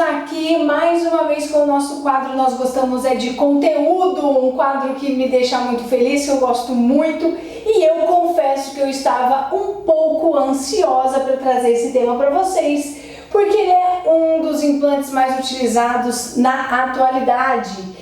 aqui mais uma vez com o nosso quadro Nós Gostamos é de Conteúdo, um quadro que me deixa muito feliz, que eu gosto muito, e eu confesso que eu estava um pouco ansiosa para trazer esse tema para vocês, porque ele é um dos implantes mais utilizados na atualidade.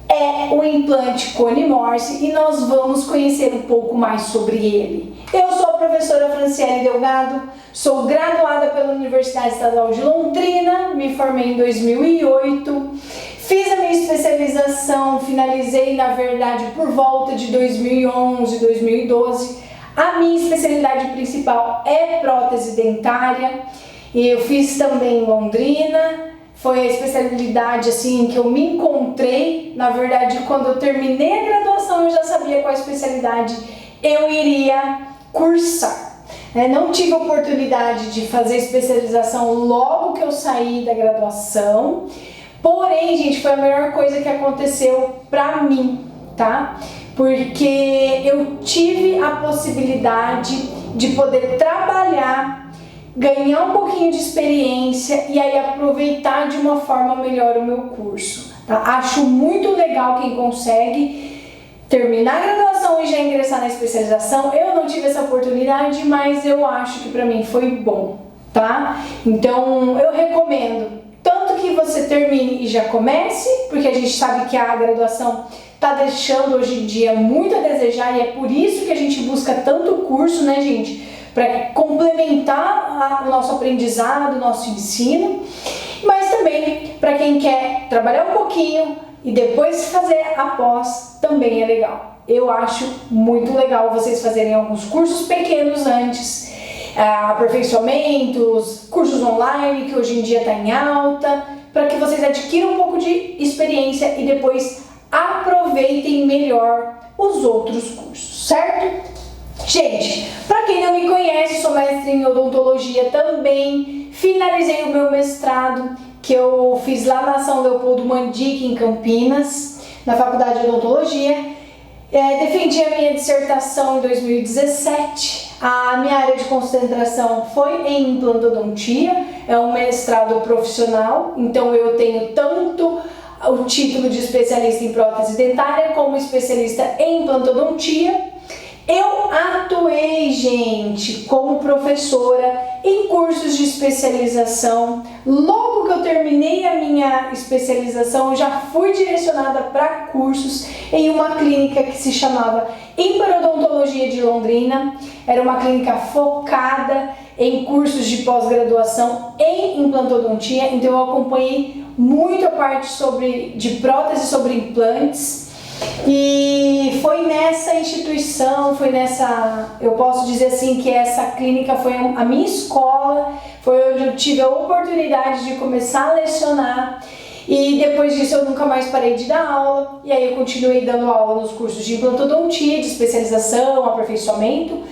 É o implante Cone Morse e nós vamos conhecer um pouco mais sobre ele. Eu sou a professora Franciele Delgado, sou graduada pela Universidade Estadual de Londrina, me formei em 2008, fiz a minha especialização, finalizei na verdade por volta de 2011, 2012. A minha especialidade principal é prótese dentária e eu fiz também em Londrina. Foi a especialidade assim que eu me encontrei. Na verdade, quando eu terminei a graduação, eu já sabia qual especialidade eu iria cursar. Não tive oportunidade de fazer especialização logo que eu saí da graduação. Porém, gente, foi a melhor coisa que aconteceu pra mim, tá? Porque eu tive a possibilidade de poder trabalhar, ganhar um pouquinho de experiência e aí aproveitar de uma forma melhor o meu curso, tá? Acho muito legal quem consegue terminar a graduação e já ingressar na especialização. Eu não tive essa oportunidade, mas eu acho que pra mim foi bom, tá? Então eu recomendo tanto que você termine e já comece, porque a gente sabe que a graduação tá deixando hoje em dia muito a desejar e é por isso que a gente busca tanto curso, né, gente? Para complementar o nosso aprendizado, o nosso ensino, mas também para quem quer trabalhar um pouquinho e depois fazer a pós, também é legal. Eu acho muito legal vocês fazerem alguns cursos pequenos antes, aperfeiçoamentos, cursos online que hoje em dia está em alta, para que vocês adquiram um pouco de experiência e depois aproveitem melhor os outros cursos, certo? Gente, para quem não me conhece, sou mestre em odontologia também, finalizei o meu mestrado que eu fiz lá na São Leopoldo Mandique, em Campinas, na Faculdade de Odontologia. Defendi a minha dissertação em 2017, a minha área de concentração foi em implantodontia, é um mestrado profissional, então eu tenho tanto o título de especialista em prótese dentária como especialista em implantodontia. Eu atuei, gente, como professora em cursos de especialização. Logo que eu terminei a minha especialização, eu já fui direcionada para cursos em uma clínica que se chamava Imperodontologia de Londrina. Era uma clínica focada em cursos de pós-graduação em implantodontia, então eu acompanhei muito a parte de prótese sobre implantes. E foi nessa instituição, eu posso dizer assim que essa clínica foi a minha escola, foi onde eu tive a oportunidade de começar a lecionar e depois disso eu nunca mais parei de dar aula e aí eu continuei dando aula nos cursos de implantodontia, de especialização, aperfeiçoamento,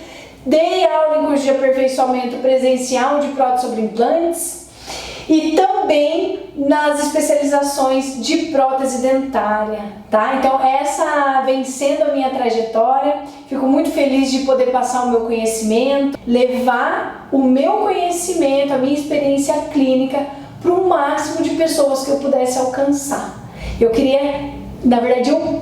dei aula em curso de aperfeiçoamento presencial de prótese sobre implantes e também nas especializações de prótese dentária, tá? Então essa vem sendo a minha trajetória, fico muito feliz de poder passar o meu conhecimento, levar o meu conhecimento, a minha experiência clínica para o máximo de pessoas que eu pudesse alcançar. Eu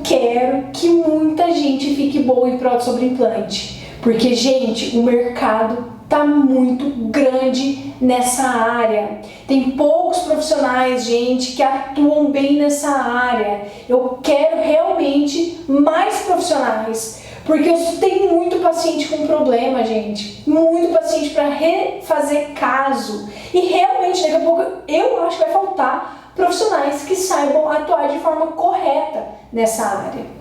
quero que muita gente fique boa em prótese sobre implante, porque, gente, o mercado tá muito grande nessa área. Tem poucos profissionais, gente, que atuam bem nessa área. Eu quero realmente mais profissionais, porque eu tenho muito paciente com problema, gente. Muito paciente para refazer caso. E realmente, daqui a pouco, eu acho que vai faltar profissionais que saibam atuar de forma correta nessa área.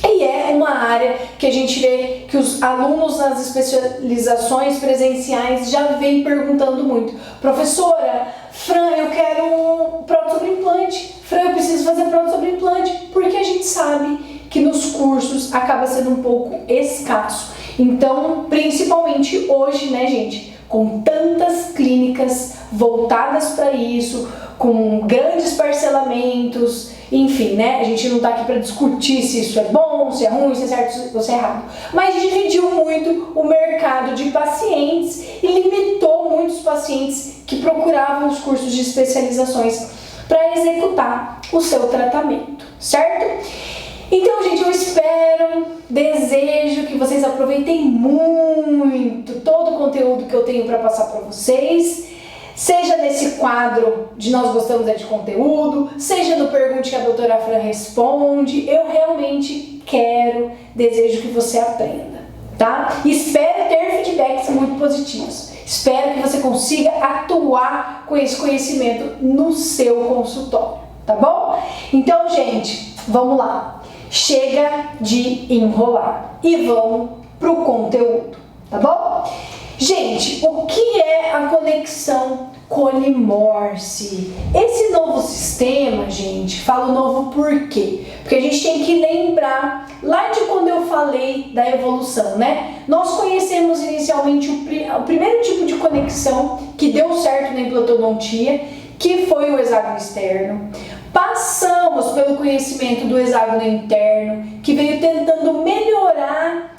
E é uma área que a gente vê que os alunos nas especializações presenciais já vêm perguntando muito. Professora, Fran, eu quero prótese sobre implante. Fran, eu preciso fazer prótese sobre implante. Porque a gente sabe que nos cursos acaba sendo um pouco escasso. Então, principalmente hoje, né, gente? com tantas clínicas voltadas para isso, com grandes parcelamentos, enfim, né? A gente não está aqui para discutir se isso é bom, se é ruim, se é certo ou se é errado, mas dividiu muito o mercado de pacientes e limitou muitos pacientes que procuravam os cursos de especializações para executar o seu tratamento, certo? Então, gente, eu espero, desejo que vocês aproveitem muito todo o conteúdo que eu tenho para passar para vocês, seja nesse quadro de Nós Gostamos de Conteúdo, seja no Pergunte que a doutora Fran responde. Eu realmente desejo que você aprenda, tá? Espero ter feedbacks muito positivos. Espero que você consiga atuar com esse conhecimento no seu consultório, tá bom? Então, gente, vamos lá. Chega de enrolar e vamos pro conteúdo, tá bom? Gente, o que é a conexão Cone-Morse? Esse novo sistema, gente, falo novo por quê? Porque a gente tem que lembrar lá de quando eu falei da evolução, né? Nós conhecemos inicialmente o primeiro tipo de conexão que deu certo na implantodontia, que foi o hexágono externo. Passamos pelo conhecimento do hexágono interno, que veio tentando melhorar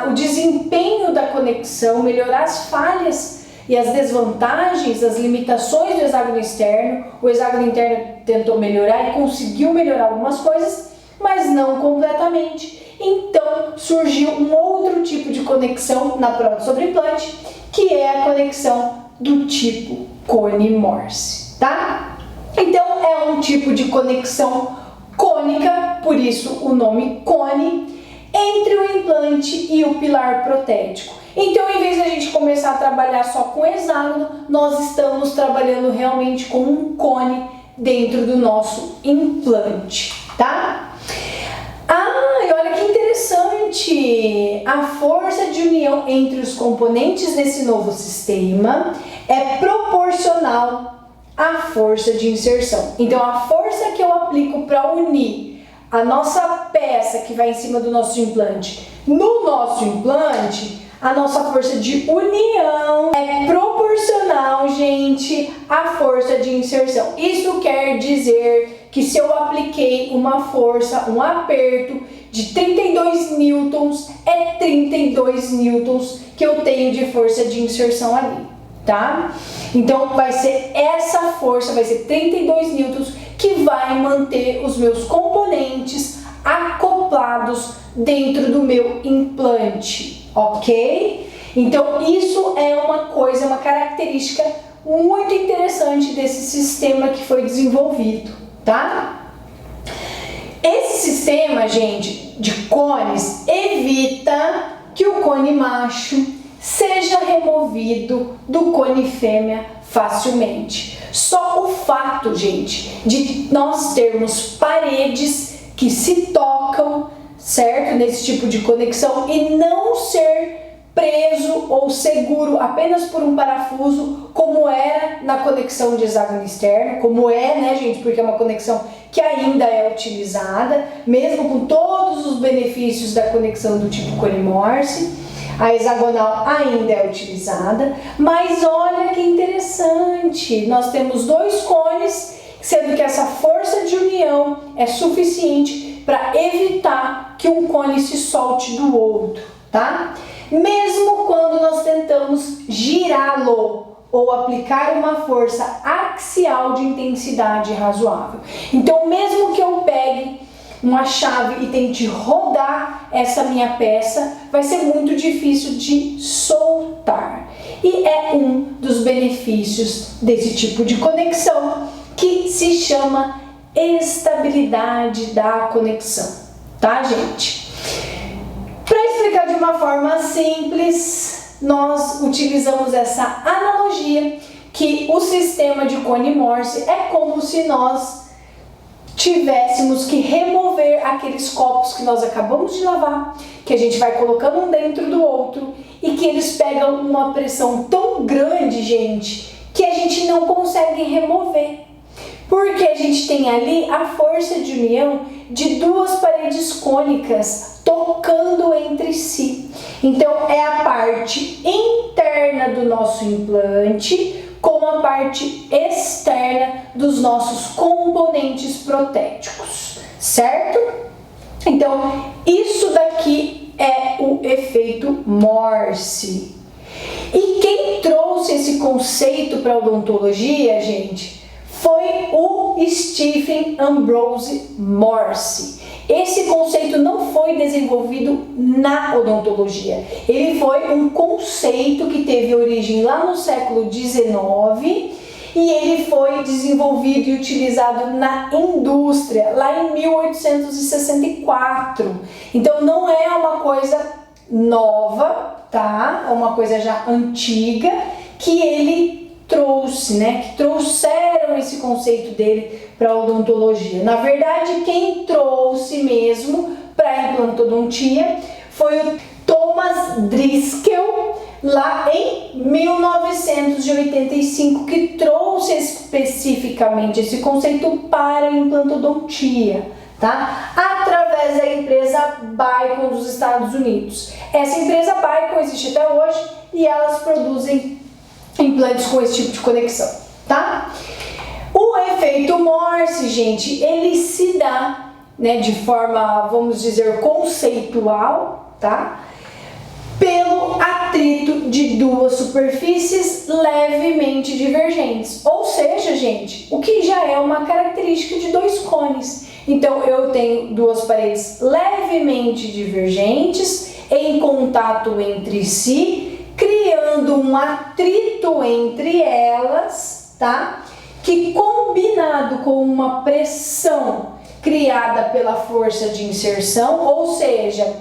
o desempenho da conexão, melhorar as falhas e as desvantagens, as limitações do hexágono externo. O hexágono interno tentou melhorar e conseguiu melhorar algumas coisas, mas não completamente. Então surgiu um outro tipo de conexão na prótese sobre implante, que é a conexão do tipo Cone-Morse, tá? Então é um tipo de conexão cônica, por isso o nome cone, entre o implante e o pilar protético. Então, em vez de a gente começar a trabalhar só com hexágono, nós estamos trabalhando realmente com um cone dentro do nosso implante, tá? E olha que interessante! A força de união entre os componentes desse novo sistema é proporcional à força de inserção. Então, a força que eu aplico para unir a nossa peça que vai em cima do nosso implante no nosso implante, a nossa força de união é proporcional, gente, à força de inserção. Isso quer dizer que se eu apliquei uma força, um aperto de 32 newtons, é 32 newtons que eu tenho de força de inserção ali, tá? Então vai ser essa força, vai ser 32 newtons que vai manter os meus componentes acoplados dentro do meu implante, ok? Então isso é uma coisa, uma característica muito interessante desse sistema que foi desenvolvido, tá? Esse sistema, gente, de cones evita que o cone macho seja removido do cone fêmea facilmente. Só o fato, gente, de nós termos paredes que se tocam, certo? Nesse tipo de conexão e não ser preso ou seguro apenas por um parafuso, como era na conexão de hexágono externo, como é, né, gente, porque é uma conexão que ainda é utilizada, mesmo com todos os benefícios da conexão do tipo Cone-Morse. A hexagonal ainda é utilizada, mas olha que interessante, nós temos dois cones, sendo que essa força de união é suficiente para evitar que um cone se solte do outro, tá? Mesmo quando nós tentamos girá-lo ou aplicar uma força axial de intensidade razoável. Então, mesmo que eu pegue uma chave e tente rodar essa minha peça, vai ser muito difícil de soltar. E é um dos benefícios desse tipo de conexão, que se chama estabilidade da conexão, tá, gente? Para explicar de uma forma simples, nós utilizamos essa analogia que o sistema de Cone-Morse é como se nós tivéssemos que remover aqueles copos que nós acabamos de lavar, que a gente vai colocando um dentro do outro e que eles pegam uma pressão tão grande, gente, que a gente não consegue remover. Porque a gente tem ali a força de união de duas paredes cônicas tocando entre si. Então, é a parte interna do nosso implante com a parte externa dos nossos componentes protéticos, certo? Então, isso daqui é o efeito Morse. E quem trouxe esse conceito para a odontologia, gente, foi o Stephen Ambrose Morse. Esse conceito não foi desenvolvido na odontologia. Ele foi um conceito que teve origem lá no século XIX e ele foi desenvolvido e utilizado na indústria lá em 1864. Então não é uma coisa nova, tá? É uma coisa já antiga que ele trouxe, né? Que trouxeram esse conceito dele para a odontologia. Na verdade, quem trouxe mesmo para a implantodontia foi o Thomas Driscoll, lá em 1985, que trouxe especificamente esse conceito para a implantodontia, tá? Através da empresa Bicon dos Estados Unidos. Essa empresa Bicon existe até hoje e elas produzem implantes com esse tipo de conexão, tá? O efeito Morse, gente, ele se dá, né, de forma, vamos dizer, conceitual, tá? Pelo atrito de duas superfícies levemente divergentes. Ou seja, gente, o que já é uma característica de dois cones. Então, eu tenho duas paredes levemente divergentes em contato entre si, criando um atrito entre elas, tá? Que combinado com uma pressão criada pela força de inserção, ou seja,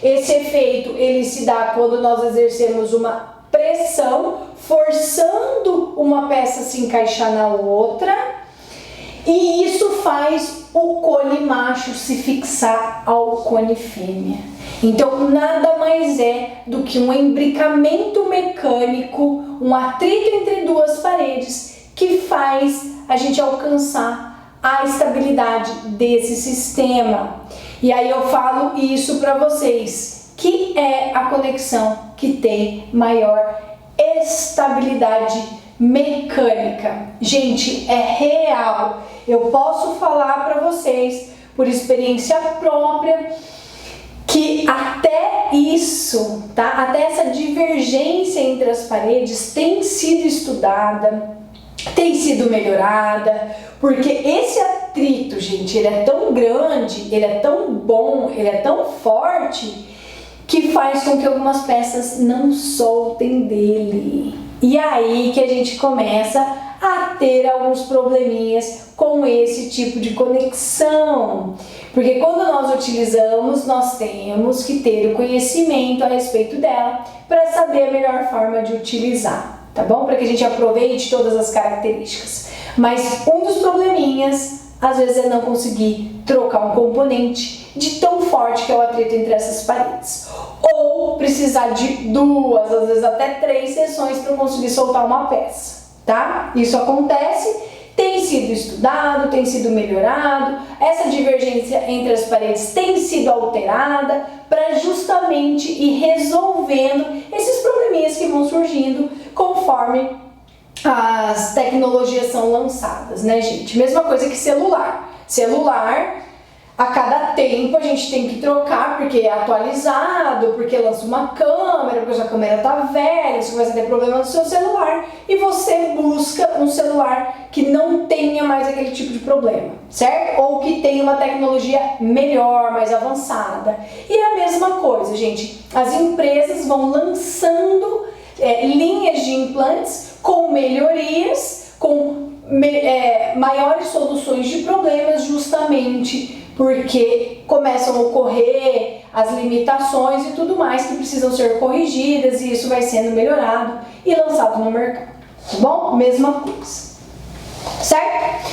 esse efeito ele se dá quando nós exercemos uma pressão, forçando uma peça a se encaixar na outra, e isso faz o cone macho se fixar ao cone fêmea. Então, nada mais é do que um imbricamento mecânico, um atrito entre duas paredes que faz a gente alcançar a estabilidade desse sistema. E aí eu falo isso para vocês, que é a conexão que tem maior estabilidade mecânica. Gente, é real. Eu posso falar para vocês, por experiência própria, que até isso, tá? Até essa divergência entre as paredes tem sido estudada, tem sido melhorada, porque esse atrito, gente, ele é tão grande, ele é tão bom, ele é tão forte, que faz com que algumas peças não soltem dele. E aí que a gente começa a ter alguns probleminhas com esse tipo de conexão. Porque quando nós utilizamos, nós temos que ter o conhecimento a respeito dela para saber a melhor forma de utilizar, tá bom? Para que a gente aproveite todas as características. Mas um dos probleminhas, às vezes, é não conseguir trocar um componente de tão forte que é o atrito entre essas paredes. Ou precisar de duas, às vezes até 3 sessões para conseguir soltar uma peça, tá? Isso acontece, tem sido estudado, tem sido melhorado, essa divergência entre as paredes tem sido alterada para justamente ir resolvendo esses probleminhas que vão surgindo conforme as tecnologias são lançadas, né, gente? Mesma coisa que celular. Celular, a cada tempo a gente tem que trocar porque é atualizado, porque lança uma câmera, porque a sua câmera tá velha, você começa a ter problema no seu celular e você busca um celular que não tenha mais aquele tipo de problema, certo? Ou que tenha uma tecnologia melhor, mais avançada. E é a mesma coisa, gente. As empresas vão lançando linhas de implantes com melhorias, com maiores soluções de problemas, justamente porque começam a ocorrer as limitações e tudo mais que precisam ser corrigidas, e isso vai sendo melhorado e lançado no mercado, tá bom? Mesma coisa, certo?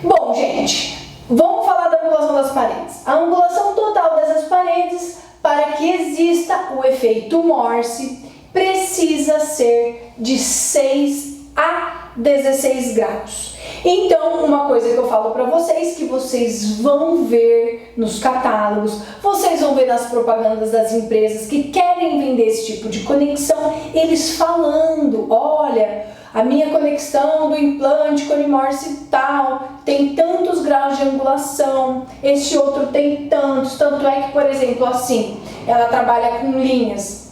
Bom, gente, vamos falar da angulação das paredes. A angulação total dessas paredes, para que exista o efeito Morse, precisa ser de 6 a 16 graus. Então, uma coisa que eu falo para vocês, que vocês vão ver nos catálogos, vocês vão ver nas propagandas das empresas que querem vender esse tipo de conexão, eles falando, olha, a minha conexão do implante Cone-Morse tal tem tantos graus de angulação, este outro tem tantos, tanto é que, por exemplo, assim, ela trabalha com linhas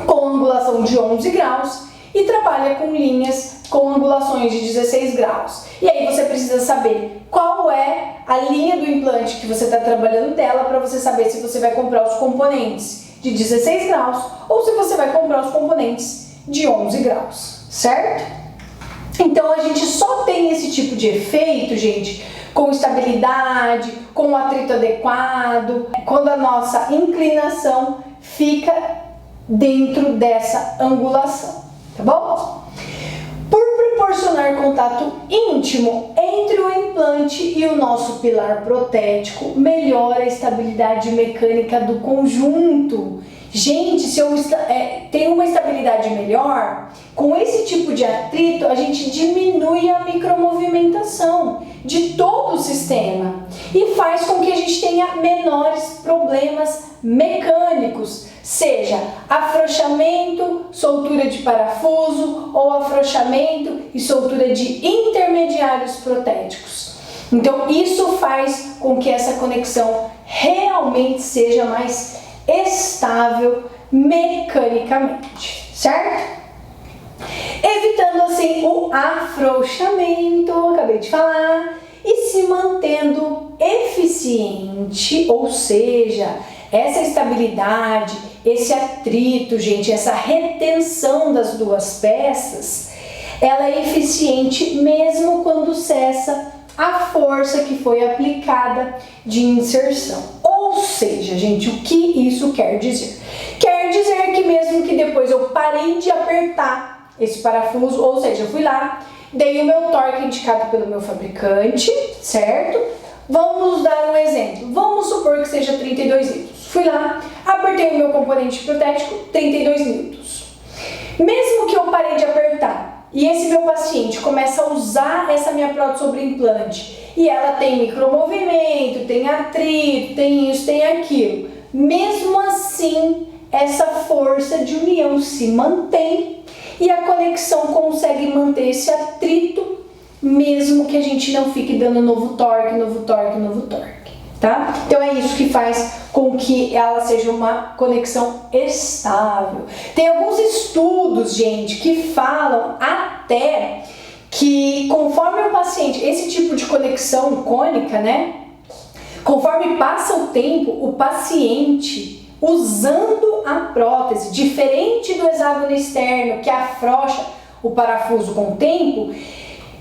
com angulação de 11 graus e trabalha com linhas com angulações de 16 graus. E aí você precisa saber qual é a linha do implante que você está trabalhando dela para você saber se você vai comprar os componentes de 16 graus ou se você vai comprar os componentes de 11 graus, certo? Então a gente só tem esse tipo de efeito, gente, com estabilidade, com o atrito adequado, quando a nossa inclinação fica dentro dessa angulação, tá bom? Por proporcionar contato íntimo entre o implante e o nosso pilar protético, melhora a estabilidade mecânica do conjunto. Gente, se eu tenho uma estabilidade melhor, com esse tipo de atrito, a gente diminui a micromovimentação de todo o sistema e faz com que a gente tenha menores problemas mecânicos, seja afrouxamento, soltura de parafuso ou afrouxamento e soltura de intermediários protéticos. Então, isso faz com que essa conexão realmente seja mais estável mecanicamente, certo? Evitando assim o afrouxamento, acabei de falar, e se mantendo eficiente, ou seja, essa estabilidade, esse atrito, gente, essa retenção das duas peças, ela é eficiente mesmo quando cessa a força que foi aplicada de inserção. Ou seja, gente, o que isso quer dizer? Quer dizer que mesmo que depois eu parei de apertar esse parafuso, ou seja, eu fui lá, dei o meu torque indicado pelo meu fabricante, certo? Vamos dar um exemplo. Vamos supor que seja 32 litros. Fui lá, apertei o meu componente protético, 32 litros. Mesmo que eu parei de apertar e esse meu paciente começa a usar essa minha prótese sobre implante e ela tem micromovimento, tem atrito, tem isso, tem aquilo, mesmo assim essa força de união se mantém e a conexão consegue manter esse atrito, mesmo que a gente não fique dando novo torque, tá? Então é isso que faz com que ela seja uma conexão estável. Tem alguns estudos, gente, que falam até que conforme o paciente, esse tipo de conexão cônica, né? Conforme passa o tempo, o paciente usando a prótese, diferente do hexágono externo que afrouxa o parafuso com o tempo,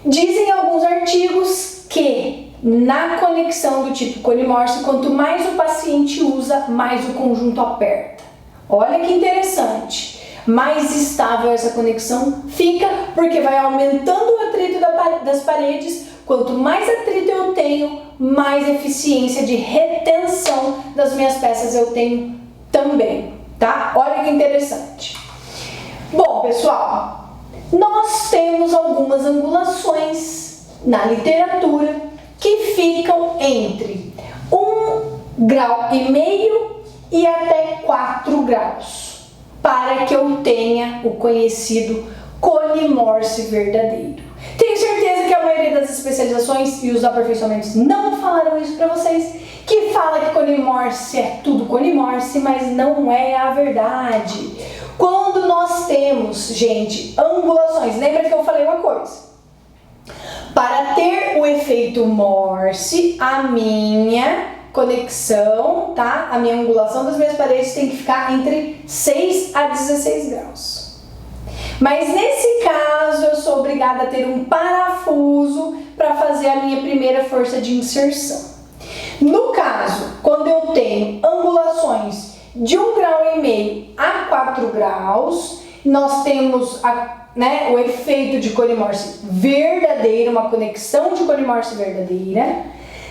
dizem alguns artigos que na conexão do tipo Cone-Morse, quanto mais o paciente usa, mais o conjunto aperta. Olha que interessante. Mais estável essa conexão fica, porque vai aumentando o atrito das paredes. Quanto mais atrito eu tenho, mais eficiência de retenção das minhas peças eu tenho também, tá? Olha que interessante. Bom, pessoal, nós temos algumas angulações na literatura que ficam entre 1,5 grau e até 4 graus, para que eu tenha o conhecido Cone-Morse verdadeiro. Tenho certeza que a maioria das especializações e os aperfeiçoamentos não falaram isso para vocês, que fala que Cone-Morse é tudo Cone-Morse, mas não é a verdade. Quando nós temos, gente, angulações, lembra que eu falei uma coisa? Para ter o efeito Morse, a minha conexão, tá? A minha angulação das minhas paredes tem que ficar entre 6 a 16 graus. Mas nesse caso, eu sou obrigada a ter um parafuso para fazer a minha primeira força de inserção. No caso, quando eu tenho angulações de 1,5 grau a 4 graus, nós temos o efeito de Cone-Morse verdadeiro, uma conexão de Cone-Morse verdadeira.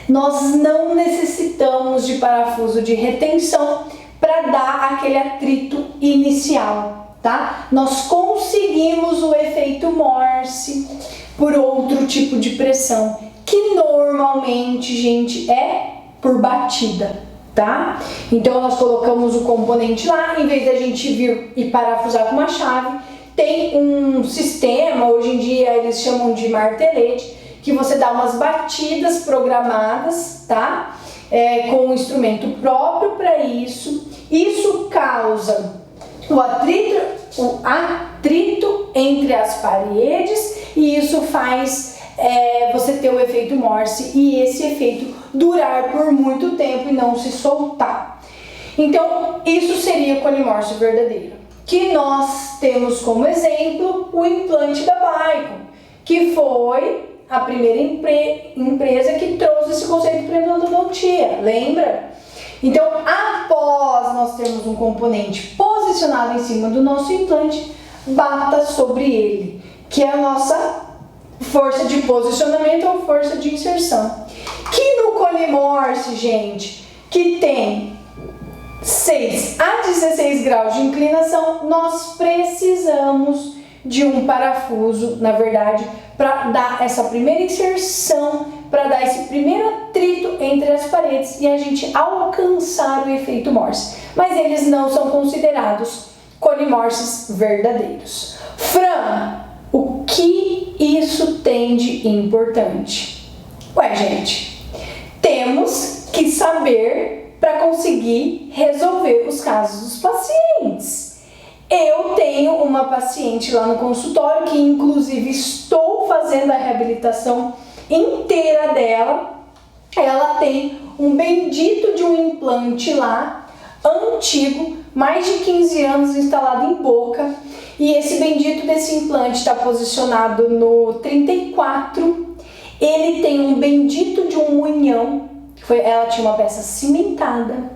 Nós não necessitamos de parafuso de retenção para dar aquele atrito inicial, tá? Nós conseguimos o efeito Morse por outro tipo de pressão, que normalmente, gente, é por batida, tá? Então nós colocamos o componente lá, em vez da gente vir e parafusar com uma chave, tem um sistema, hoje em dia eles chamam de martelete, que você dá umas batidas programadas, tá? Com um instrumento próprio para isso. Isso causa o atrito entre as paredes e isso faz você ter o efeito Morse e esse efeito durar por muito tempo e não se soltar. Então, isso seria o cone Morse verdadeiro. Que nós temos como exemplo o implante da Bicom, que foi a primeira empresa que trouxe esse conceito para a endodontia, lembra? Então, após nós termos um componente posicionado em cima do nosso implante, bata sobre ele, que é a nossa força de posicionamento ou força de inserção. Que no cone Morse, gente, que tem 6 a 16 graus de inclinação, nós precisamos de um parafuso, na verdade, para dar essa primeira inserção, para dar esse primeiro atrito entre as paredes e a gente alcançar o efeito Morse. Mas eles não são considerados cone Morses verdadeiros. Fran, o que isso tem de importante? Ué, gente, temos que saber para conseguir resolver os casos dos pacientes. Eu tenho uma paciente lá no consultório que inclusive estou fazendo a reabilitação inteira dela. Ela tem um bendito de um implante lá, antigo, mais de 15 anos instalado em boca. E esse bendito desse implante está posicionado no 34. Ele tem um bendito de um munhão, ela tinha uma peça cimentada.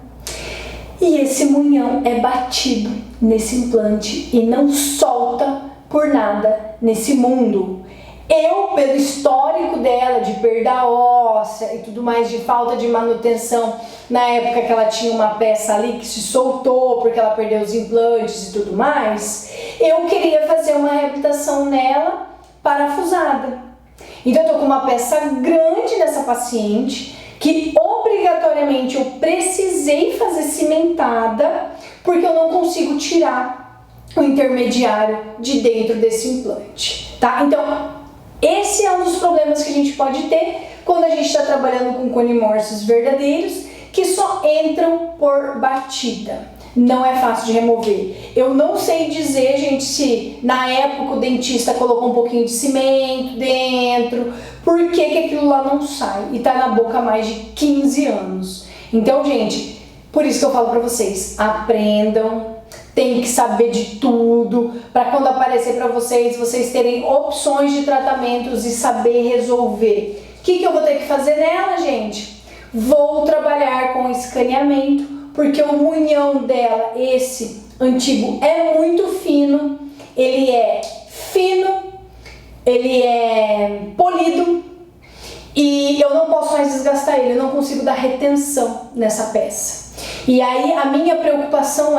E esse munhão é batido nesse implante e não solta por nada nesse mundo. Eu, pelo histórico dela de perda óssea e tudo mais, de falta de manutenção, na época que ela tinha uma peça ali que se soltou porque ela perdeu os implantes e tudo mais, eu queria fazer uma reabilitação nela parafusada. Então eu tô com uma peça grande nessa paciente, que obrigatoriamente eu precisei fazer cimentada, porque eu não consigo tirar o intermediário de dentro desse implante, tá? Então, esse é um dos problemas que a gente pode ter quando a gente está trabalhando com cone Morses verdadeiros, que só entram por batida. Não é fácil de remover. Eu não sei dizer, gente, se na época o dentista colocou um pouquinho de cimento dentro, por que aquilo lá não sai e tá na boca há mais de 15 anos. Então, gente, por isso que eu falo pra vocês, aprendam, tem que saber de tudo, para quando aparecer pra vocês, vocês terem opções de tratamentos e saber resolver. O que eu vou ter que fazer nela, gente? Vou trabalhar com escaneamento, porque o munhão dela, esse antigo, é muito fino, ele é fino, ele é polido e eu não posso mais desgastar ele, eu não consigo dar retenção nessa peça. E aí a minha preocupação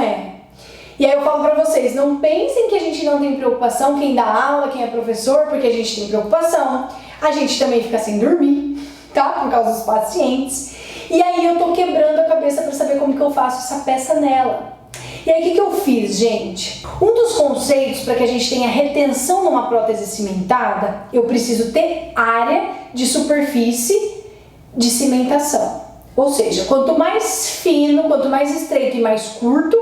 e aí eu falo pra vocês, não pensem que a gente não tem preocupação, quem dá aula, quem é professor, porque a gente tem preocupação, a gente também fica sem dormir, tá? Por causa dos pacientes. E aí eu tô quebrando a cabeça para saber como que eu faço essa peça nela. E aí o que eu fiz, gente? Um dos conceitos para que a gente tenha retenção numa prótese cimentada, eu preciso ter área de superfície de cimentação. Ou seja, quanto mais fino, quanto mais estreito e mais curto,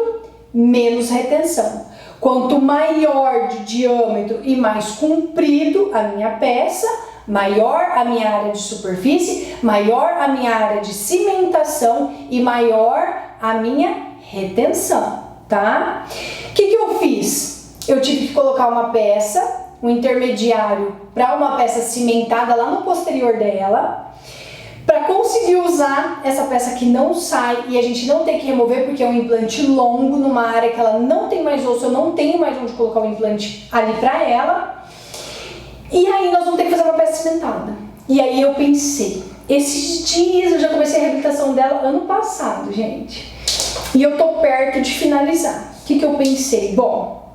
menos retenção. Quanto maior de diâmetro e mais comprido a minha peça, maior a minha área de superfície, maior a minha área de cimentação e maior a minha retenção, tá? O que eu fiz? Eu tive que colocar uma peça, um intermediário para uma peça cimentada lá no posterior dela, para conseguir usar essa peça que não sai e a gente não tem que remover porque é um implante longo numa área que ela não tem mais osso, eu não tenho mais onde colocar o implante ali para ela. E aí nós vamos ter que fazer uma peça cimentada. E aí eu pensei, esses dias eu já comecei a reabilitação dela ano passado, gente. E eu tô perto de finalizar. O que eu pensei? Bom,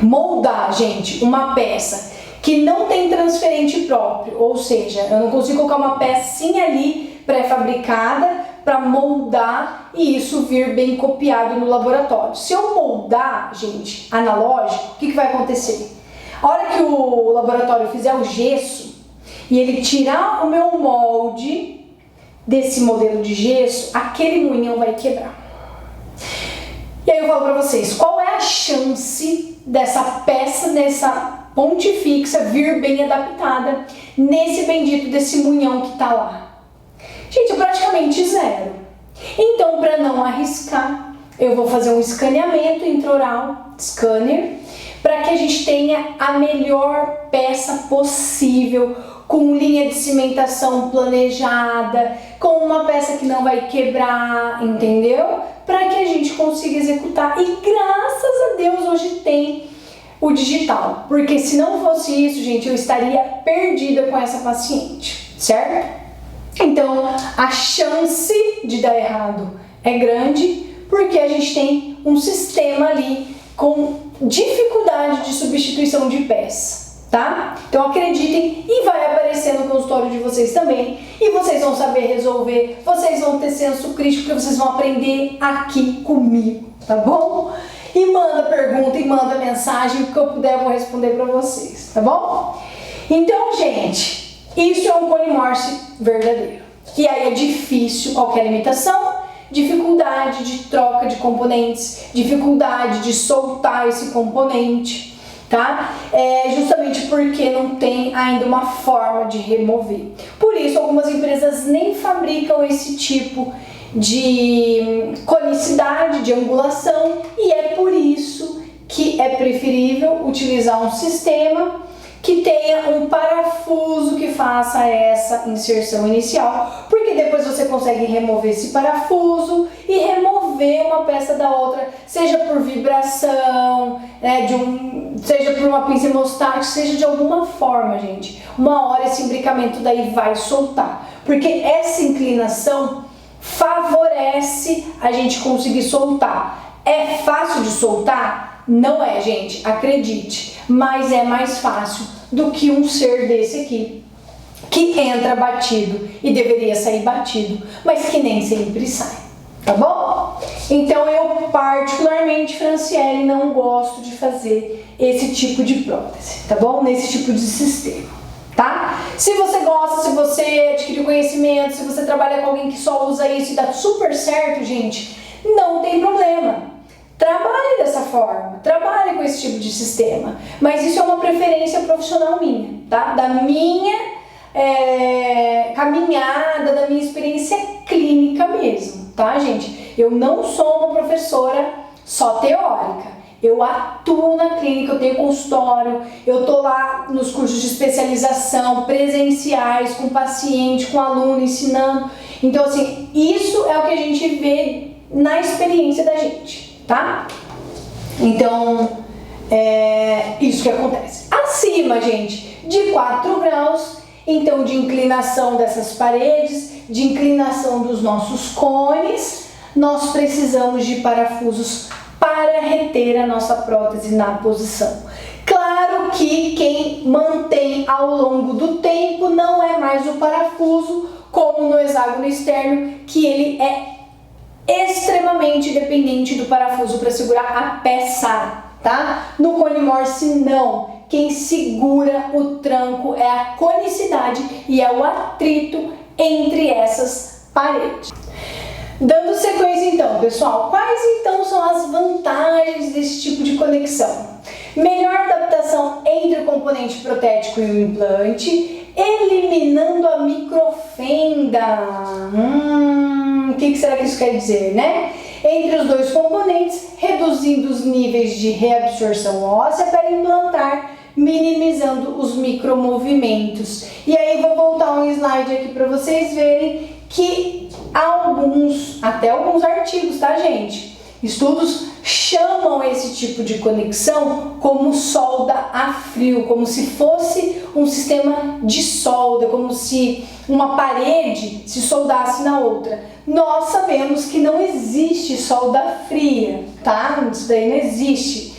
moldar, gente, uma peça que não tem transferente próprio, ou seja, eu não consigo colocar uma pecinha ali pré-fabricada para moldar e isso vir bem copiado no laboratório. Se eu moldar, gente, analógico, o que vai acontecer? A hora que o laboratório fizer o gesso e ele tirar o meu molde desse modelo de gesso, aquele moinhão vai quebrar. E aí eu falo para vocês, qual é a chance dessa peça, dessa ponte fixa vir bem adaptada nesse bendito desse moinhão que tá lá? Gente, é praticamente zero. Então, para não arriscar, eu vou fazer um escaneamento intraoral, scanner, para que a gente tenha a melhor peça possível, com linha de cimentação planejada, com uma peça que não vai quebrar, entendeu? Para que a gente consiga executar. E graças a Deus hoje tem o digital, porque se não fosse isso, gente, eu estaria perdida com essa paciente, certo? Então, a chance de dar errado é grande, porque a gente tem um sistema ali com dificuldade de substituição de peça, tá? Então, acreditem e vai aparecer no consultório de vocês também, e vocês vão saber resolver, vocês vão ter senso crítico, porque vocês vão aprender aqui comigo, tá bom? E manda pergunta e manda mensagem, o que eu puder eu vou responder para vocês, tá bom? Então, gente, isso é um cone Morse verdadeiro. E aí é difícil qualquer limitação, dificuldade de troca de componentes, dificuldade de soltar esse componente, tá? Justamente porque não tem ainda uma forma de remover. Por isso, algumas empresas nem fabricam esse tipo de conicidade, de angulação, e é por isso que é preferível utilizar um sistema que tenha um parafuso que faça essa inserção inicial, porque depois você consegue remover esse parafuso e remover uma peça da outra, seja por vibração, seja por uma pinça hemostática, seja de alguma forma, gente. Uma hora esse imbricamento daí vai soltar, porque essa inclinação favorece a gente conseguir soltar. É fácil de soltar? Não é, gente, acredite, mas é mais fácil do que um ser desse aqui, que entra batido e deveria sair batido, mas que nem sempre sai, tá bom? Então eu particularmente, Franciele, não gosto de fazer esse tipo de prótese, tá bom? Nesse tipo de sistema, tá? Se você gosta, se você adquiriu conhecimento, se você trabalha com alguém que só usa isso e dá super certo, gente, não tem problema. Trabalhe dessa forma, trabalhe com esse tipo de sistema, mas isso é uma preferência profissional minha, tá? Da minha caminhada, da minha experiência clínica mesmo, tá, gente? Eu não sou uma professora só teórica, eu atuo na clínica, eu tenho consultório, eu tô lá nos cursos de especialização, presenciais, com paciente, com aluno, ensinando. Então, assim, isso é o que a gente vê na experiência da gente. Tá? Então, isso que acontece. Acima, gente, de 4 graus, então de inclinação dessas paredes, de inclinação dos nossos cones, nós precisamos de parafusos para reter a nossa prótese na posição. Claro que quem mantém ao longo do tempo não é mais o parafuso, como no hexágono externo, que ele é extremamente dependente do parafuso para segurar a peça, tá? No cone Morse não, quem segura o tranco é a conicidade e é o atrito entre essas paredes. Dando sequência então, pessoal, quais então são as vantagens desse tipo de conexão? Melhor adaptação entre o componente protético e o implante, eliminando a microfenda. O que será que isso quer dizer, né? Entre os dois componentes, reduzindo os níveis de reabsorção óssea para implantar, minimizando os micromovimentos. E aí vou voltar um slide aqui para vocês verem que até alguns artigos, tá, gente? Estudos chamam esse tipo de conexão como solda a frio, como se fosse um sistema de solda, como se uma parede se soldasse na outra. Nós sabemos que não existe solda fria, tá? Isso daí não existe.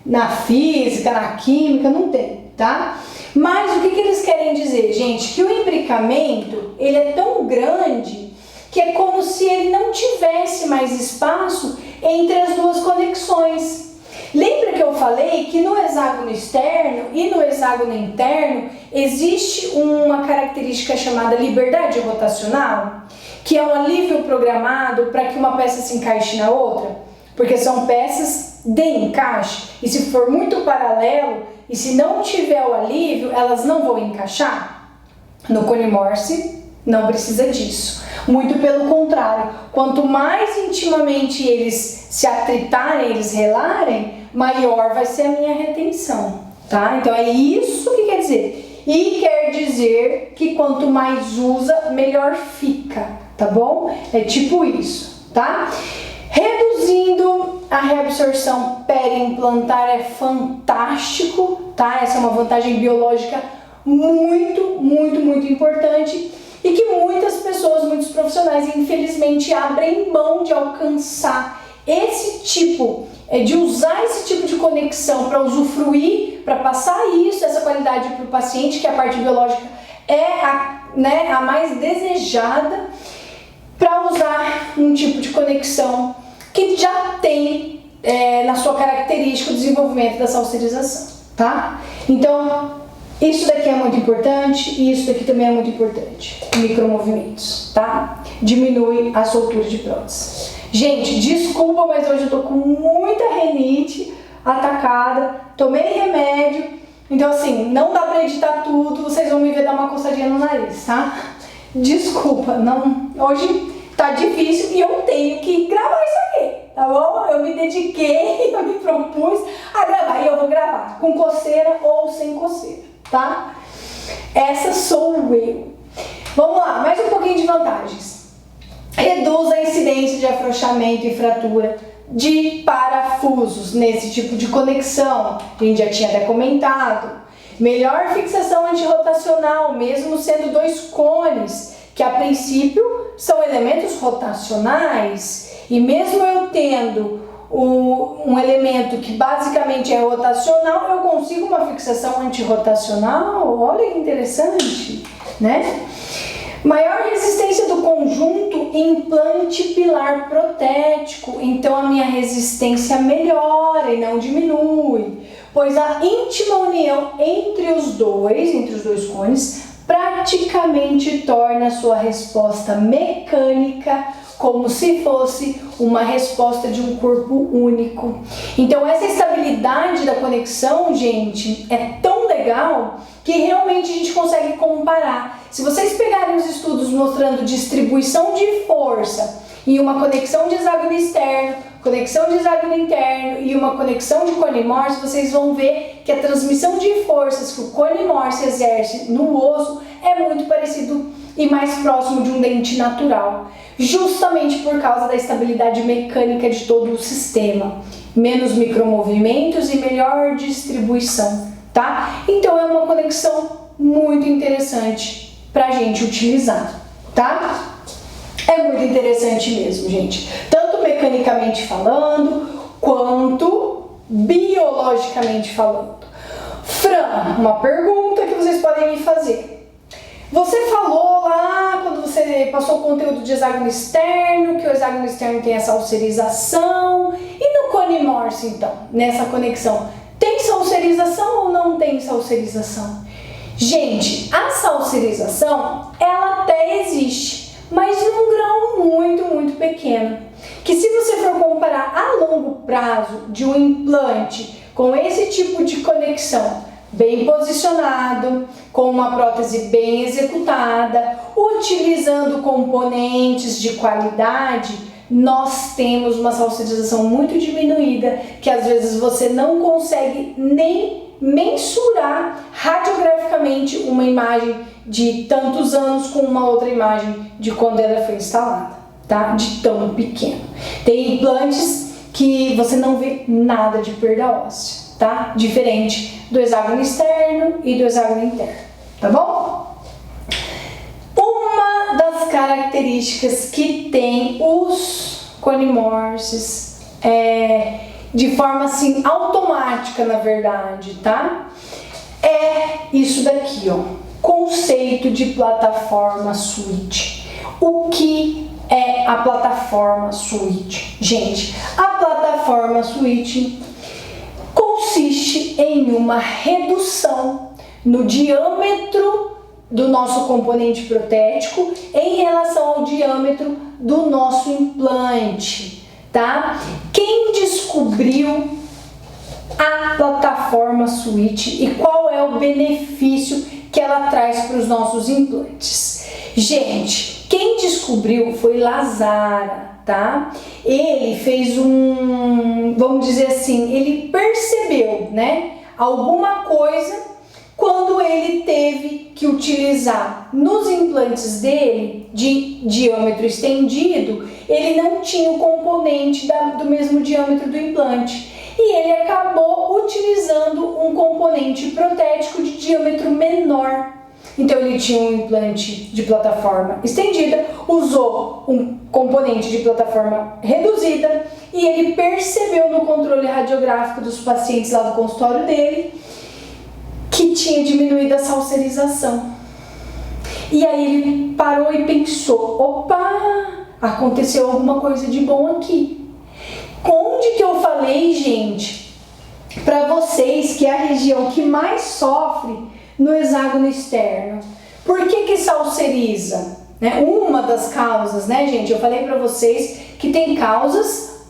na física, na química, não tem, tá? Mas o que eles querem dizer, gente? Que o imbricamento, ele é tão grande que é como se ele não tivesse mais espaço entre as duas conexões. Lembra que eu falei que no hexágono externo e no hexágono interno existe uma característica chamada liberdade rotacional, que é um alívio programado para que uma peça se encaixe na outra, porque são peças de encaixe, e se for muito paralelo e se não tiver o alívio, elas não vão encaixar. No cone Morse não precisa disso, muito pelo contrário, quanto mais intimamente eles se atritarem, eles relarem, maior vai ser a minha retenção, tá? Então é isso que quer dizer, e quer dizer que quanto mais usa, melhor fica, tá bom? É tipo isso, tá? Reduzindo a reabsorção periimplantar é fantástico, tá? Essa é uma vantagem biológica muito, muito, muito importante e que muitas pessoas, muitos profissionais, infelizmente, abrem mão de alcançar esse tipo, de usar esse tipo de conexão para usufruir, para passar isso, essa qualidade para o paciente, que a parte biológica é a mais desejada, para usar um tipo de conexão que já tem na sua característica o desenvolvimento da salsarização, tá? Então, isso daqui é muito importante e isso daqui também é muito importante. Micromovimentos, tá? Diminui a soltura de prótese. Gente, desculpa, mas hoje eu tô com muita rinite atacada, tomei remédio, então assim, não dá pra editar tudo, vocês vão me ver dar uma coçadinha no nariz, tá? Desculpa, não, hoje tá difícil e eu tenho que gravar isso aqui, tá bom? Eu me dediquei, eu me propus a gravar e eu vou gravar, com coceira ou sem coceira, tá? Essa sou eu. Vamos lá, mais um pouquinho de vantagens. Reduz a incidência de afrouxamento e fratura de parafusos nesse tipo de conexão, a gente já tinha até comentado. Melhor fixação antirrotacional, mesmo sendo dois cones, que a princípio são elementos rotacionais, e mesmo eu tendo um elemento que basicamente é rotacional, eu consigo uma fixação antirrotacional. Olha que interessante, né? Maior resistência do conjunto implante pilar protético, então a minha resistência melhora e não diminui, pois a íntima união entre os dois cones, praticamente torna a sua resposta mecânica como se fosse uma resposta de um corpo único. Então essa estabilidade da conexão, gente, é tão legal que realmente a gente consegue comparar. Se vocês pegarem os estudos mostrando distribuição de força em uma conexão de hexágono externo, conexão de hexágono interno e uma conexão de cone Morse, vocês vão ver que a transmissão de forças que o cone Morse exerce no osso é muito parecido e mais próximo de um dente natural, justamente por causa da estabilidade mecânica de todo o sistema, menos micromovimentos e melhor distribuição, tá? Então é uma conexão muito interessante pra gente utilizar, tá? É muito interessante mesmo, gente, tanto mecanicamente falando, quanto biologicamente falando. Fran, uma pergunta que vocês podem me fazer. Você falou lá, quando você passou o conteúdo de hexágono externo, que o hexágono externo tem essa ulcerização. E no cone Morse, então, nessa conexão, tem salsarização ou não tem salsarização? Gente, a salsarização, ela até existe, mas num grau muito, muito pequeno. Que se você for comparar a longo prazo de um implante com esse tipo de conexão, bem posicionado, com uma prótese bem executada, utilizando componentes de qualidade, nós temos uma salsarização muito diminuída, que às vezes você não consegue nem mensurar radiograficamente uma imagem de tantos anos com uma outra imagem de quando ela foi instalada, tá? De tão pequeno. Tem implantes que você não vê nada de perda óssea, tá? Diferente do hexágono externo e do hexágono interno, tá bom? Uma das características que tem os cone Morses de forma assim automática, na verdade, tá? É isso daqui, ó, conceito de plataforma suíte. O que é a plataforma suíte? Gente, a plataforma suíte consiste em uma redução no diâmetro do nosso componente protético em relação ao diâmetro do nosso implante, tá? Quem descobriu a plataforma suíte e qual é o benefício que ela traz para os nossos implantes? Gente, quem descobriu foi Lazara, tá? Ele fez vamos dizer assim, ele percebeu, né, alguma coisa quando ele teve que utilizar nos implantes dele de diâmetro estendido. Ele não tinha o componente do mesmo diâmetro do implante e ele acabou utilizando um componente protético de diâmetro menor. Então ele tinha um implante de plataforma estendida, usou um componente de plataforma reduzida e ele percebeu no controle radiográfico dos pacientes lá do consultório dele que tinha diminuído a salserização. E aí ele parou e pensou, opa, aconteceu alguma coisa de bom aqui. Onde que eu falei, gente, para vocês que é a região que mais sofre no hexágono externo? Por que salseriza? Né? Uma das causas, né, gente? Eu falei para vocês que tem causas,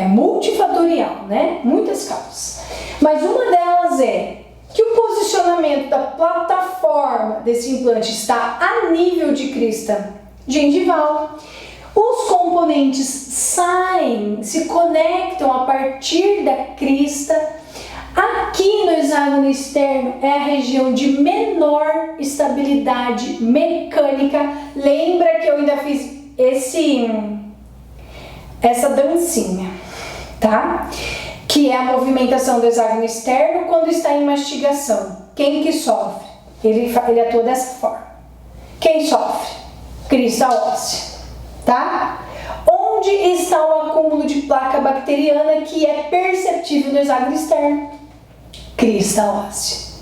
multifatorial, né? Muitas causas. Mas uma delas é que o posicionamento da plataforma desse implante está a nível de crista gengival. Os componentes saem, se conectam a partir da crista. Aqui no hexágono externo é a região de menor estabilidade mecânica. Lembra que eu ainda fiz essa dancinha, tá? Que é a movimentação do hexágono externo quando está em mastigação. Quem que sofre? Ele atua dessa forma. Quem sofre? Crista óssea, tá? Onde está o acúmulo de placa bacteriana que é perceptível no hexágono externo? Crista óssea.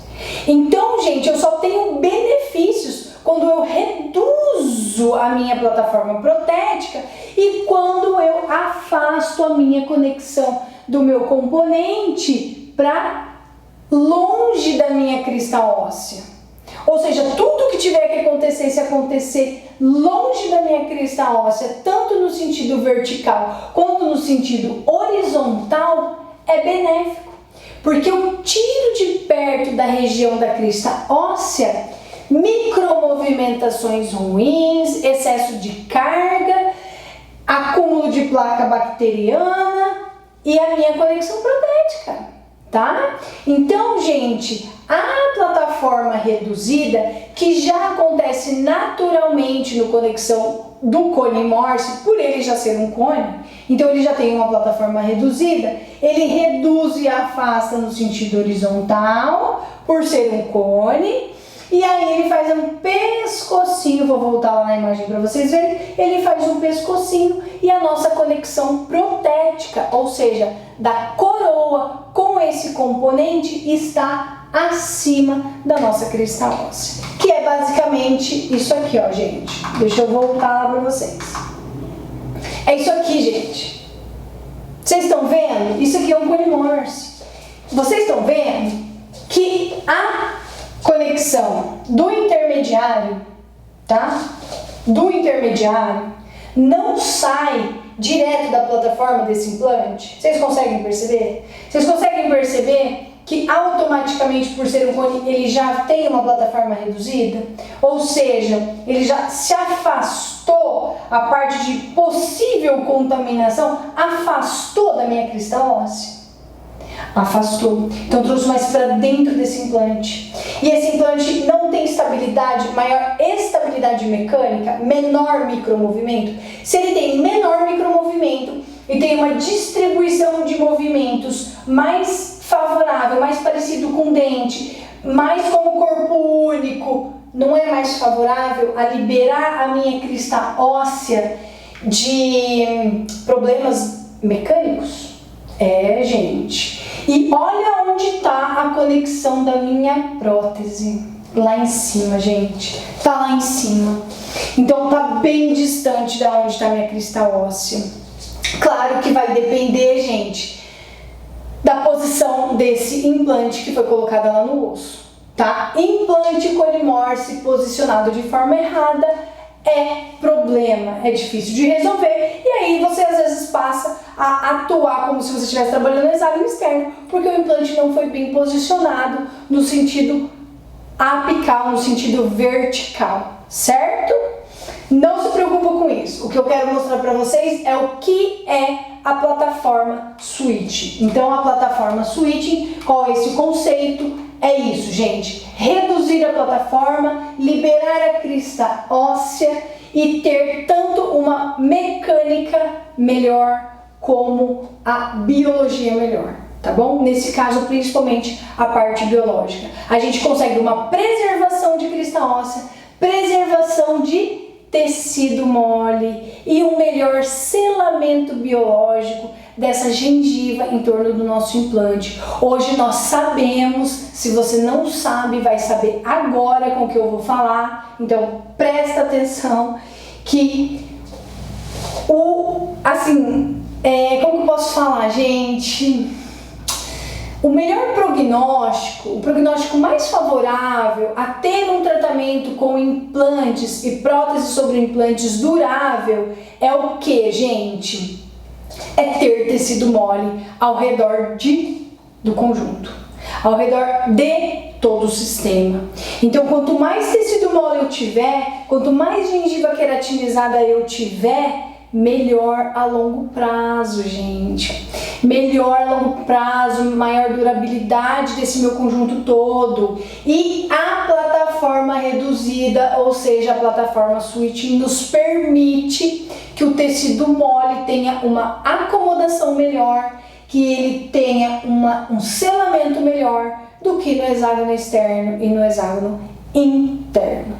Então, gente, eu só tenho benefícios quando eu reduzo a minha plataforma protética e quando eu afasto a minha conexão do meu componente para longe da minha crista óssea. Ou seja, tudo que tiver que acontecer, se acontecer longe da minha crista óssea, tanto no sentido vertical quanto no sentido horizontal, é benéfico. Porque eu tiro de perto da região da crista óssea micromovimentações ruins, excesso de carga, acúmulo de placa bacteriana e a minha conexão protética, tá? Então, gente, a plataforma reduzida, que já acontece naturalmente no conexão do cone Morse, por ele já ser um cone, então ele já tem uma plataforma reduzida, ele reduz e afasta no sentido horizontal, por ser um cone, e aí ele faz um pescocinho, vou voltar lá na imagem para vocês verem, ele faz um pescocinho e a nossa conexão protética, ou seja, da coroa com esse componente está acima da nossa crista óssea, que é basicamente isso aqui, ó, gente. Deixa eu voltar lá para vocês. É isso aqui, gente. Vocês estão vendo? Isso aqui é um cone Morse. Vocês estão vendo que a conexão do intermediário, tá? Do intermediário não sai direto da plataforma desse implante. Vocês conseguem perceber? Vocês conseguem perceber que automaticamente, por ser um cone, ele já tem uma plataforma reduzida? Ou seja, ele já se afastou, a parte de possível contaminação afastou da minha crista óssea. Afastou. Então trouxe mais para dentro desse implante. E esse implante não tem estabilidade, maior estabilidade mecânica, menor micromovimento. Se ele tem menor micromovimento e tem uma distribuição de movimentos mais favorável, mais parecido com dente, mais como corpo único, não é mais favorável a liberar a minha crista óssea de problemas mecânicos? É, gente. E olha onde está a conexão da minha prótese. Lá em cima, gente. Tá lá em cima. Então tá bem distante da onde está a minha crista óssea. Claro que vai depender, gente, da posição desse implante que foi colocado lá no osso, tá? Implante Colimorse posicionado de forma errada é problema, é difícil de resolver, e aí você às vezes passa a atuar como se você estivesse trabalhando no hexágono externo, porque o implante não foi bem posicionado no sentido apical, no sentido vertical, certo? Não se preocupa com isso. O que eu quero mostrar para vocês é o que é a plataforma Switch. Então, a plataforma Switching, qual é esse conceito? É isso, gente. Reduzir a plataforma, liberar a crista óssea e ter tanto uma mecânica melhor como a biologia melhor, tá bom? Nesse caso, principalmente a parte biológica. A gente consegue uma preservação de crista óssea, preservação de tecido mole e um melhor selamento biológico dessa gengiva em torno do nosso implante. Hoje nós sabemos, se você não sabe, vai saber agora com o que eu vou falar, então presta atenção que como que eu posso falar, gente? O melhor prognóstico, o prognóstico mais favorável a ter um tratamento com implantes e prótese sobre implantes durável é o que, gente? É ter tecido mole ao redor do conjunto, ao redor de todo o sistema. Então, quanto mais tecido mole eu tiver, quanto mais gengiva queratinizada eu tiver, melhor a longo prazo, gente. Melhor a longo prazo, maior durabilidade desse meu conjunto todo. E a plataforma reduzida, ou seja, a plataforma Switching, nos permite que o tecido mole tenha uma acomodação melhor, que ele tenha um selamento melhor do que no hexágono externo e no hexágono interno.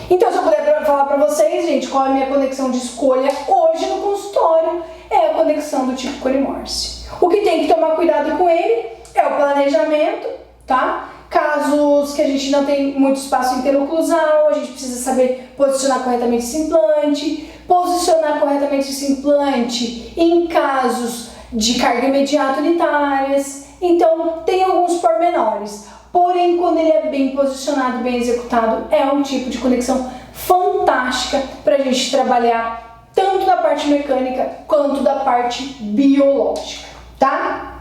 Então, se eu puder falar para vocês, gente, qual é a minha conexão de escolha hoje no consultório, é a conexão do tipo Colimorse. O que tem que tomar cuidado com ele é o planejamento, tá? Casos que a gente não tem muito espaço interoclusal, a gente precisa saber posicionar corretamente esse implante, posicionar corretamente esse implante em casos de carga imediata unitárias. Então, tem alguns pormenores. Porém, quando ele é bem posicionado, bem executado, é um tipo de conexão fantástica para a gente trabalhar tanto da parte mecânica quanto da parte biológica, tá?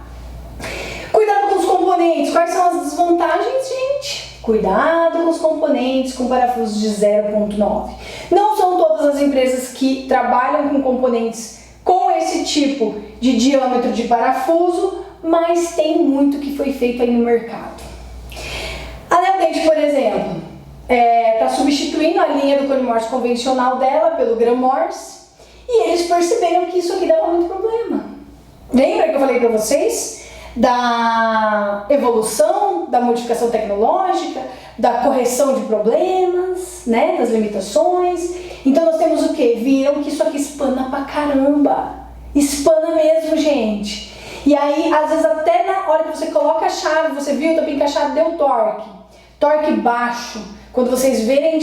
Cuidado com os componentes. Quais são as desvantagens, gente? Cuidado com os componentes com parafusos de 0,9. Não são todas as empresas que trabalham com componentes com esse tipo de diâmetro de parafuso, mas tem muito que foi feito aí no mercado. A Neodent, por exemplo, está substituindo a linha do Colimorse convencional dela pelo Grammorse e eles perceberam que isso aqui dava muito problema. Lembra que eu falei para vocês da evolução, da modificação tecnológica, da correção de problemas, né, das limitações? Então nós temos o que? Viram que isso aqui espana pra caramba. Espana mesmo, gente. E aí, às vezes, até na hora que você coloca a chave, você viu, tá bem encaixado, deu torque. Torque baixo. Quando vocês verem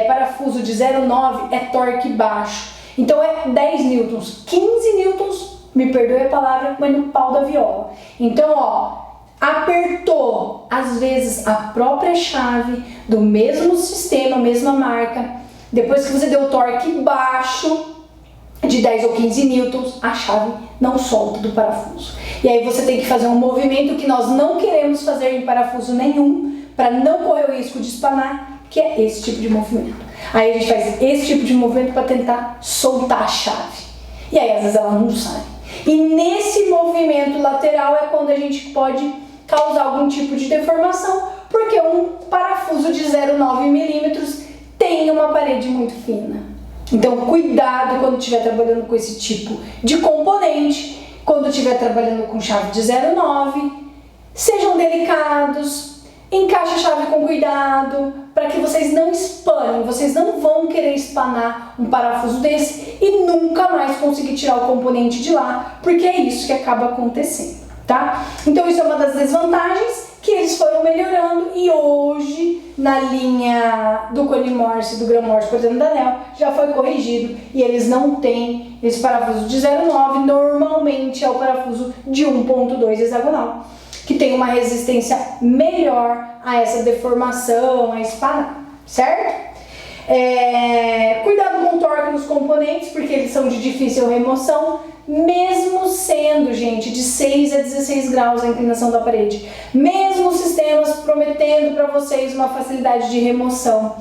parafuso de 0,9, é torque baixo. Então é 10 newtons, 15 newtons, me perdoe a palavra, mas no pau da viola. Então, ó, apertou, às vezes, a própria chave do mesmo sistema, mesma marca. Depois que você deu torque baixo, de 10 ou 15 newtons, a chave não solta do parafuso. E aí você tem que fazer um movimento que nós não queremos fazer em parafuso nenhum, para não correr o risco de espanar, que é esse tipo de movimento. Aí a gente faz esse tipo de movimento para tentar soltar a chave. E aí às vezes ela não sai. E nesse movimento lateral é quando a gente pode causar algum tipo de deformação, porque um parafuso de 0,9 milímetros tem uma parede muito fina. Então cuidado quando estiver trabalhando com esse tipo de componente, quando estiver trabalhando com chave de 0,9, sejam delicados, encaixe a chave com cuidado, para que você vocês não espanem, vocês não vão querer espanar um parafuso desse e nunca mais conseguir tirar o componente de lá, porque é isso que acaba acontecendo, tá? Então isso é uma das desvantagens que eles foram melhorando e hoje na linha do Cone Morse, do Graham Morse, por exemplo, da Nel, já foi corrigido e eles não têm esse parafuso de 0,9, normalmente é o parafuso de 1,2 hexagonal, que tem uma resistência melhor a essa deformação, a espanar, certo? Cuidado com o torque nos componentes, porque eles são de difícil remoção, mesmo sendo, gente, de 6 a 16 graus a inclinação da parede. Mesmo os sistemas prometendo para vocês uma facilidade de remoção,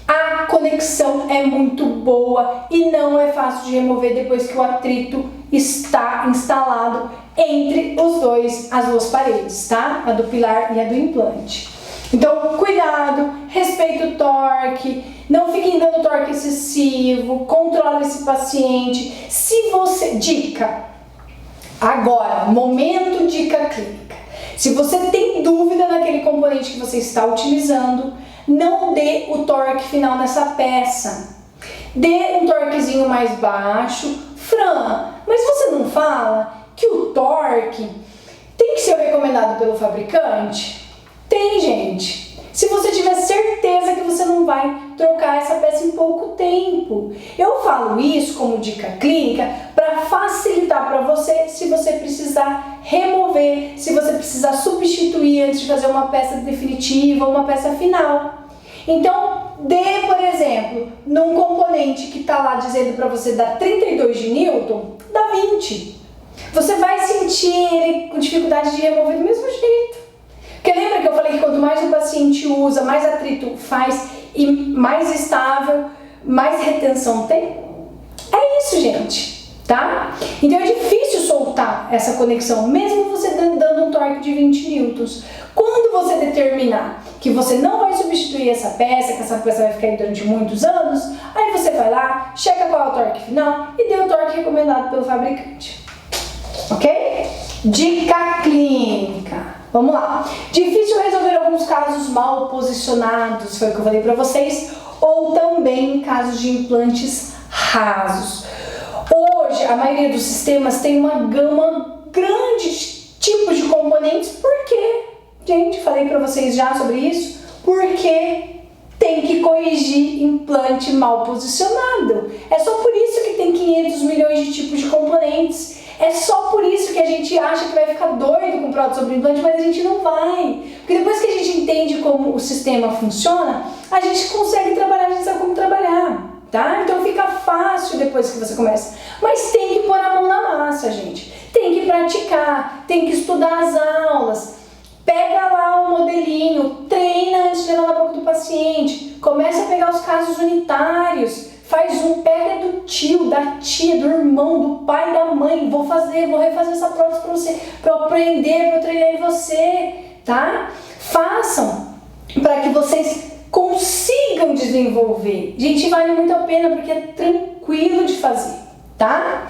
a conexão é muito boa e não é fácil de remover depois que o atrito está instalado entre as duas paredes, tá? A do pilar e a do implante. Então, cuidado, respeita o torque, não fiquem dando torque excessivo, controle esse paciente. Dica, agora, momento dica clínica. Se você tem dúvida naquele componente que você está utilizando, não dê o torque final nessa peça. Dê um torquezinho mais baixo. Fran, mas você não fala que o torque tem que ser recomendado pelo fabricante? Tem, gente. Se você tiver certeza que você não vai trocar essa peça em pouco tempo. Eu falo isso como dica clínica para facilitar para você se você precisar remover, se você precisar substituir antes de fazer uma peça definitiva ou uma peça final. Então, dê, por exemplo, num componente que está lá dizendo para você dar 32 de Newton, dá 20. Você vai sentir ele com dificuldade de remover do mesmo jeito. Porque lembra que eu falei que quanto mais o paciente usa, mais atrito faz e mais estável, mais retenção tem? É isso, gente, tá? Então é difícil soltar essa conexão, mesmo você dando um torque de 20 newtons. Quando você determinar que você não vai substituir essa peça, que essa peça vai ficar aí durante muitos anos, aí você vai lá, checa qual é o torque final e dê o torque recomendado pelo fabricante. Ok? Dica clínica. Vamos lá. Difícil resolver alguns casos mal posicionados, foi o que eu falei para vocês, ou também casos de implantes rasos. Hoje, a maioria dos sistemas tem uma gama grande de tipos de componentes. Por quê? Gente, falei para vocês já sobre isso. Porque tem que corrigir implante mal posicionado. É só por isso que tem 500 milhões de tipos de componentes. É só por isso que a gente acha que vai ficar doido com o prótese sobre implante, mas a gente não vai. Porque depois que a gente entende como o sistema funciona, a gente consegue trabalhar, a gente sabe como trabalhar, tá? Então fica fácil depois que você começa. Mas tem que pôr a mão na massa, gente. Tem que praticar, tem que estudar as aulas. Pega lá o modelinho, treina antes de levar na boca do paciente. Começa a pegar os casos unitários. Faz pega do tio, da tia, do irmão, do pai, da mãe. Vou refazer essa prótese para você, para eu aprender, para eu treinar em você, tá? Façam para que vocês consigam desenvolver. Gente, vale muito a pena porque é tranquilo de fazer, tá?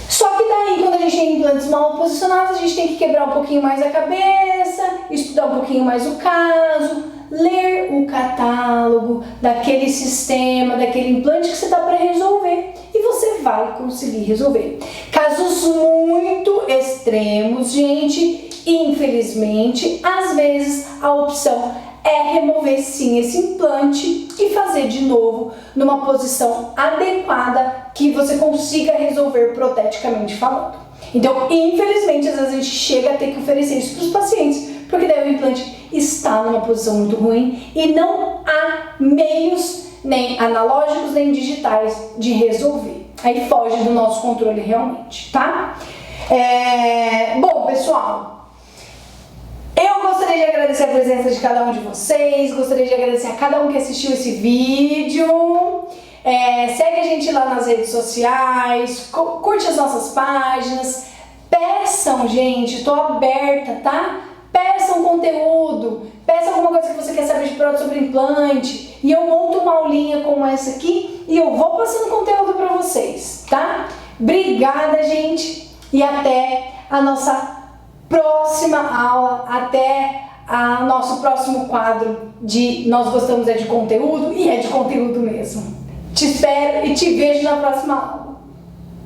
Só que daí, quando a gente tem implantes mal posicionados, a gente tem que quebrar um pouquinho mais a cabeça, estudar um pouquinho mais o caso, ler o catálogo daquele sistema, daquele implante que você está para resolver e você vai conseguir resolver. Casos muito extremos, gente, infelizmente, às vezes a opção é remover sim esse implante e fazer de novo numa posição adequada que você consiga resolver proteticamente falando. Então, infelizmente, às vezes a gente chega a ter que oferecer isso para os pacientes, porque daí o implante está numa posição muito ruim e não há meios nem analógicos nem digitais de resolver. Aí foge do nosso controle realmente, tá? Bom, pessoal, eu gostaria de agradecer a presença de cada um de vocês, gostaria de agradecer a cada um que assistiu esse vídeo. Segue a gente lá nas redes sociais, curte as nossas páginas, peçam, gente, tô aberta, tá? Peçam conteúdo, peçam alguma coisa que você quer saber de prótese sobre implante e eu monto uma aulinha como essa aqui e eu vou passando conteúdo para vocês, tá? Obrigada, gente, e até a nossa próxima aula, até a nosso próximo quadro de Nós Gostamos é de Conteúdo, e é de conteúdo mesmo. Te espero e te vejo na próxima aula.